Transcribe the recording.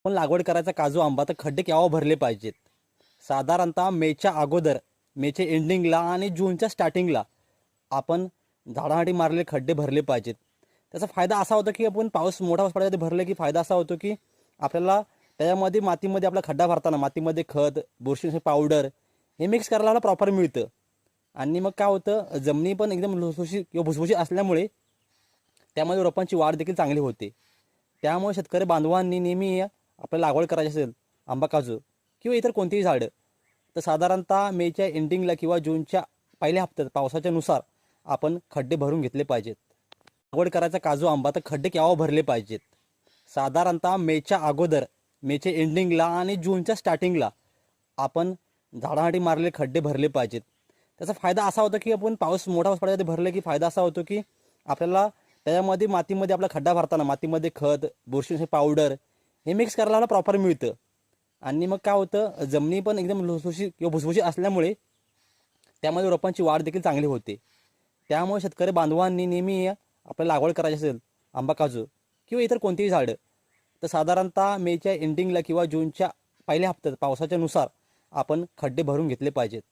आपण लागवड करायचा काजू आंबा तर खड्डे केव्हा भरले पाहिजेत? साधारणतः मेच्या अगोदर, मेच्या एंडिंगला आणि जूनच्या स्टार्टिंगला आपण झाडासाठी मारलेले खड्डे भरले पाहिजेत. त्याचा फायदा असा होतो की आपण मोठा पाऊस पडायला भरले की फायदा असा होतो की आपल्याला त्याच्यामध्ये मातीमध्ये आपला खड्डा भरताना मातीमध्ये खत, बुरशीनाशक पावडर हे मिक्स करायला आपल्याला प्रॉपर मिळतं. आणि मग काय होतं, जमिनी पण एकदम लुसलुशीत किंवा भुसभुशीत असल्यामुळे त्यामध्ये रोपांची वाढ देखील चांगली होते. त्यामुळे शेतकरी बांधवांनी नेहमी आपल्याला लागवड करायची असेल आंबा, काजू किंवा इतर कोणतीही झाडं, तर साधारणतः मेच्या एंडिंगला किंवा जूनच्या पहिल्या हप्त्यात पावसाच्या नुसार आपण खड्डे भरून घेतले पाहिजेत. लागवड करायचा काजू आंबा तर खड्डे केव्हा भरले पाहिजेत? साधारणतः मेच्या अगोदर, मेच्या एंडिंगला आणि जूनच्या स्टार्टिंगला आपण झाडासाठी मारलेले खड्डे भरले पाहिजेत. त्याचा फायदा असा होतो की आपण मोठा पाऊस पडायला भरले की फायदा असा होतो की आपल्याला त्याच्यामध्ये मातीमध्ये आपला खड्डा भरताना मातीमध्ये खत, बुरशीनाशक पावडर हे मिक्स करायला आपल्याला प्रॉपर मिळतं. आणि मग काय होतं, जमिनी पण एकदम लुसलुशीत किंवा भुसभुशीत असल्यामुळे त्यामध्ये रोपांची वाढ देखील चांगली होते. त्यामुळे शेतकरी बांधवांनी नेहमी आपल्याला लागवड करायची असेल आंबा, काजू किंवा इतर कोणतीही झाडं, तर साधारणतः मेच्या एंडिंगला किंवा जूनच्या पहिल्या हप्त्यात पावसाच्या नुसार आपण खड्डे भरून घेतले पाहिजेत.